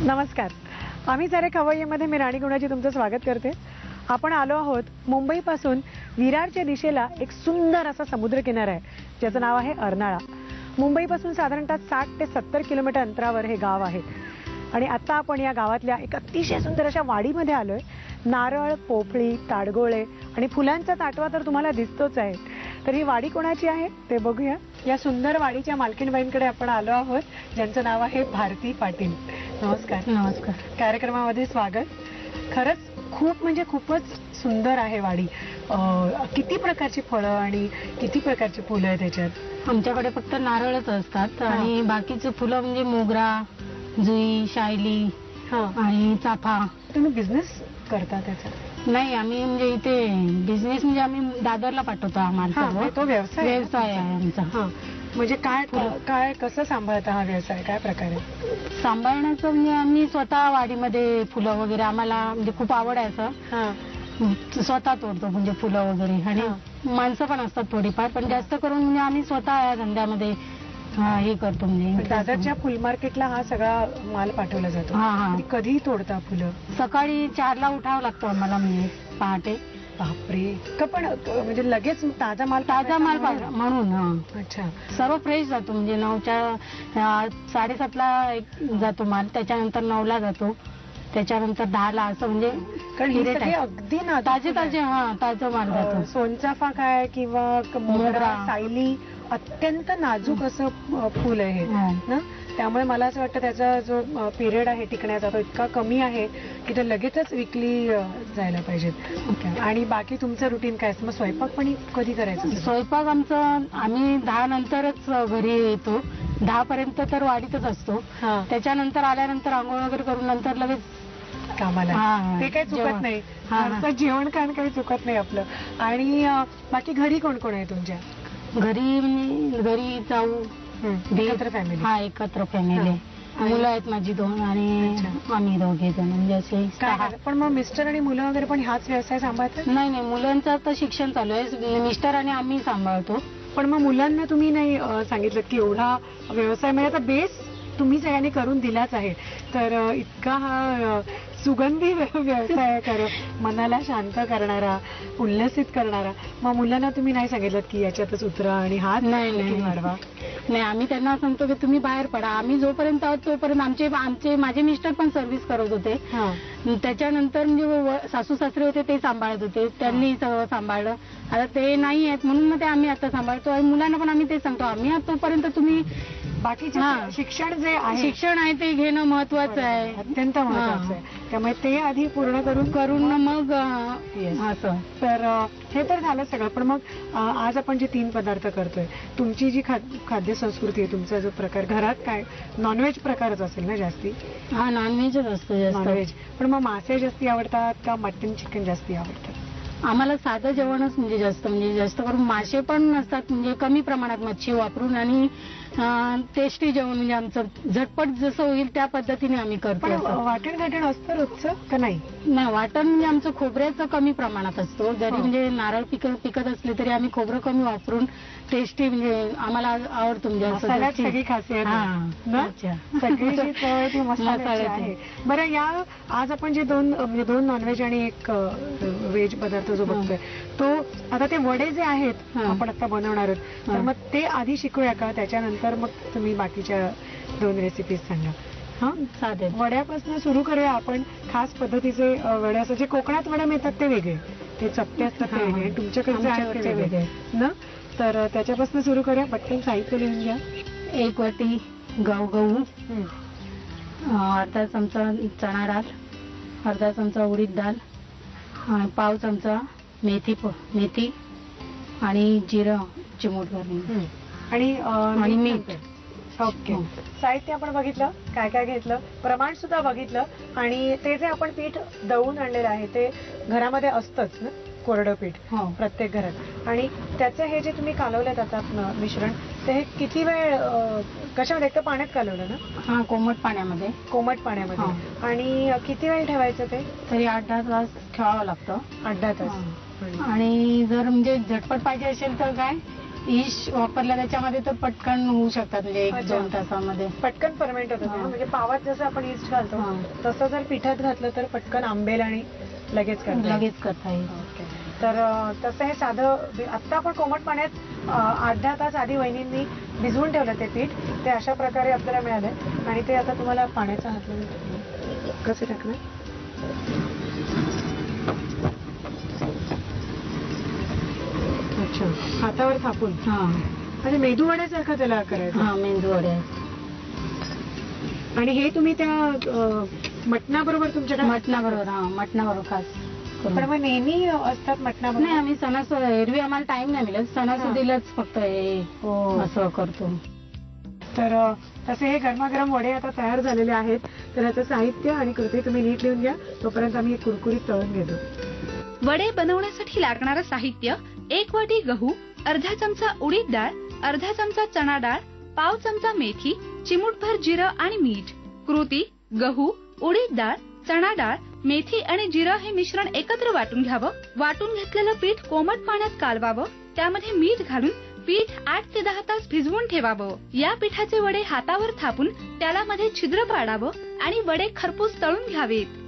नमस्कार. आम्ही सारे खवय्येमध्ये मी राणी गुणाजी तुमचं स्वागत करते. आपण आलो आहोत मुंबईपासून विरारच्या दिशेला एक सुंदर असा समुद्रकिनारा आहे ज्याचं नाव आहे अर्नाळा. मुंबईपासून साधारणतः 60 ते 70 किलोमीटर अंतरावर हे गाव आहे आणि आता आपण या गावातल्या एक अतिशय सुंदर अशा वाडीमध्ये आलोय. नारळ, पोफळी, ताडगोळे आणि फुलांचा ताटवा तर तुम्हाला दिसतोच आहे. तर ही वाडी कोणाची आहे ते बघूया. या सुंदर वाडीच्या मालकीणबाईंकडे आपण आलो आहोत ज्यांचं नाव आहे भारती पाटील. नमस्कार. नमस्कार. कार्यक्रमामध्ये स्वागत. खरंच खूप म्हणजे खूपच सुंदर आहे वाडी. किती प्रकारची फळं आणि किती प्रकारची फुलं आहेत त्याच्यात? आमच्याकडे फक्त नारळच असतात आणि बाकीचे फुलं म्हणजे मोगरा, जुई, शायली आणि चाफा. तुम्ही बिझनेस करता त्याचा? नाही, आम्ही म्हणजे इथे बिझनेस म्हणजे आम्ही दादरला पाठवतो आम्हाला. तो व्यवसाय आहे आमचा. म्हणजे काय काय कसं सांभाळता हा व्यवसाय? काय प्रकारे सांभाळण्याचं म्हणजे आम्ही स्वतः वाडीमध्ये फुलं वगैरे आम्हाला म्हणजे खूप आवड आहे असं. स्वतः तोडतो म्हणजे फुलं वगैरे आणि माणसं पण असतात थोडीफार, पण जास्त करून म्हणजे आम्ही स्वतः या धंद्यामध्ये हे करतो. म्हणजे दादरच्या फुल मार्केटला हा सगळा माल पाठवला जातो. कधी तोडता फुलं? सकाळी 4ला उठावं लागतं आम्हाला म्हणजे पहाटे. बापरे. का पण म्हणजे लगेच ताजा माल म्हणून. अच्छा. सर्व फ्रेश जातो म्हणजे 9च्या 7:30ला जातो माल, त्याच्यानंतर 9ला जातो, त्याच्यानंतर 10ला, असं म्हणजे अगदी ताजे ताजा माल जातो. सोनचाफा काय किंवा मोगरा, सायली अत्यंत नाजूक असं फुल आहे ना, त्यामुळे मला असं वाटतं त्याचा जो पिरियड आहे टिकण्याचा तो इतका कमी आहे की ते लगेचच विकली जायला पाहिजेत. आणि बाकी तुमचं रुटीन काय असतं? मग स्वयंपाक पण कधी करायचं? स्वयंपाक आमचं आम्ही 10 नंतरच घरी येतो. 10 पर्यंत तर वाडीतच असतो. त्याच्यानंतर आल्यानंतर आंघोळ वगैरे करून नंतर लगेच कामाला. ते काही चुकत नाही, जेवण खाण काही चुकत नाही आपलं. आणि बाकी घरी कोण कोण आहे तुमच्या? घरी जाऊ एकत्र फॅमिली? एकत्र फॅमिली. मुलं आहेत माझी 2 आणि आम्ही दोघे जण म्हणजे असे. पण मग मिस्टर आणि मुलं वगैरे पण हाच व्यवसाय सांभाळतात? नाही, मुलांचं आता शिक्षण चालू आहे. मिस्टर आणि आम्ही सांभाळतो. पण मग मुलांना तुम्ही नाही सांगितलं की एवढा व्यवसाय म्हणजे आता बेस तुम्ही सगळ्यांनी करून दिलाच आहे, तर इतका हा सुगंधी व्यवसाय खरं मनाला शांत करणारा, उल्लसित करणारा, मग मुलांना तुम्ही नाही सांगितलं की याच्यातच उतरा आणि हात नाही वाढवा? नाही, आम्ही त्यांना सांगतो की तुम्ही बाहेर पडा. आम्ही जोपर्यंत आहोत तोपर्यंत माझे मिस्टर पण सर्व्हिस करत होते. त्याच्यानंतर म्हणजे सासू सासरे होते ते सांभाळत होते, त्यांनी सगळं सांभाळलं. आता ते नाही आहेत म्हणून मग ते आम्ही आता सांभाळतो. आणि मुलांना पण आम्ही ते सांगतो आम्ही तोपर्यंत तुम्ही बाकीचे शिक्षण जे आहे ते घेणं महत्वाचं आहे, अत्यंत महत्वाचं आहे. त्यामुळे ते आधी पूर्ण करून मग असं. तर हे तर झालं सगळं. पण मग आज आपण जे 3 पदार्थ करतोय, तुमची जी खाद्य संस्कृती आहे, तुमचा जो प्रकार, घरात काय नॉनव्हेज प्रकारच असेल ना जास्ती? नॉनव्हेजच असतं नॉनव्हेज. पण मग मासे जास्ती आवडतात का मटन चिकन जास्ती आवडतात? आम्हाला साधं जेवणच म्हणजे जास्त करून. मासे पण नसतात म्हणजे कमी प्रमाणात मच्छी वापरून आणि टेस्टी जेवण म्हणजे आमचं झटपट जसं होईल त्या पद्धतीने आम्ही करतो. वाटण घाटण असतं रोजचं का नाही? नाही, वाटण म्हणजे आमचं खोबऱ्याचं कमी प्रमाणात असतो. जरी म्हणजे नारळ पिकत असले तरी आम्ही खोबरं कमी वापरून टेस्टी म्हणजे आम्हाला आवडतो. म्हणजे सगळी खासियत आहे. बरं, या आज आपण जे 2 नॉनव्हेज आणि 1 व्हेज पदार्थ जो बघतोय तो, आता ते वडे जे आहेत आपण आता बनवणार आहोत, तर मग ते आधी शिकूया का? त्याच्यानंतर मग तुम्ही बाकीच्या 2 रेसिपीज सांगा. चालेल. वड्यापासून सुरू करूया आपण. खास पद्धतीचे वडे असं जे कोकणात वडे मिळतात ते वेगळे, ते चपटे असतात ते वेगळे, तुमच्याकडचे आहेत ते वेगळे ना. तर त्याच्यापासून सुरू करूया. पटकन साहित्य लिहून घ्या. 1 वाटी गहू, अर्धा चमचा चणा डाळ, अर्धा चमचा उडीद डाळ, 1/2 चमचा मेथी आणि जिरं चिमूटभर आणि मीठ. ओके. साहित्य आपण बघितलं, काय काय घेतलं, प्रमाण सुद्धा बघितलं. आणि ते जे आपण पीठ दळून आणलेलं आहे ते घरामध्ये असतंच ना, कोरडं पीठ प्रत्येक घरात. आणि त्याचं हे जे तुम्ही कालवलं आता मिश्रण, ते हे किती वेळ कशामध्ये? एक तर पाण्यात कालवलं ना? कोमट पाण्यामध्ये. आणि किती वेळ ठेवायचं ते? तरी 8-10 तास ठेवावं लागतं. 8-10 तास. आणि जर म्हणजे झटपट पाहिजे असेल तर काय ईश वापरला त्याच्यामध्ये तर पटकन होऊ शकतात, म्हणजे अच्छा. 1-2 तासामध्ये. पटकन फर्मेंट होतं ते, हा. म्हणजे पावात जसं आपण इस्ट घालतो हा. तसं जर पिठात घातलं तर पटकन आंबेल आणि लगेच करता येईल. लगेच करता येईल. ओके. तर तसं हे साधं आत्ता आपण कोमट पाण्यात 8-10 तास आधी वहिनींनी भिजवून ठेवलं ते पीठ, ते अशा प्रकारे आपल्याला मिळालंय आणि ते आता तुम्हाला पाण्याचा हात कसे टाकणार. अच्छा, हातावर थापून हा म्हणजे मेदू वड्यासारखं त्याला करायचं. हा मेंदू वड्या. आणि हे तुम्ही त्या मटणाबरोबर तुमच्याकडे मटणाबरोबर, हा मटणाबरोबर खास करून. पण मग नेहमी असतात नाही, मटणाबरोबर. आम्ही एरवी आम्हाला टाइम नाही मिळत, सणासुदीलाच फक्त हे हो. असं करतो. तर तसे हे गरमागरम वडे आता तयार झालेले आहेत. तर याचं साहित्य आणि कृती तुम्ही नीट लिहून घ्या, तोपर्यंत आम्ही हे कुरकुरीत तळून घेतो. वडे बनवण्यासाठी लागणारं साहित्य: 1 वाटी गहू, अर्धा चमचा उडीद डाळ, अर्धा चमचा चणा डाळ, पाव चमचा मेथी, चिमूटभर जिरं आणि मीठ. कृती: गहू, उडीद डाळ, चणा डाळ, मेथी आणि जिरं हे मिश्रण एकत्र वाटून घ्यावं. वाटून घेतलेलं पीठ कोमट पाण्यात कालवावं. त्यामध्ये मीठ घालून पीठ 8 ते 10 तास भिजवून ठेवावं. या पिठाचे वडे हातावर थापून त्याला मध्ये छिद्र पाडावं आणि वडे खरपूस तळून घ्यावेत.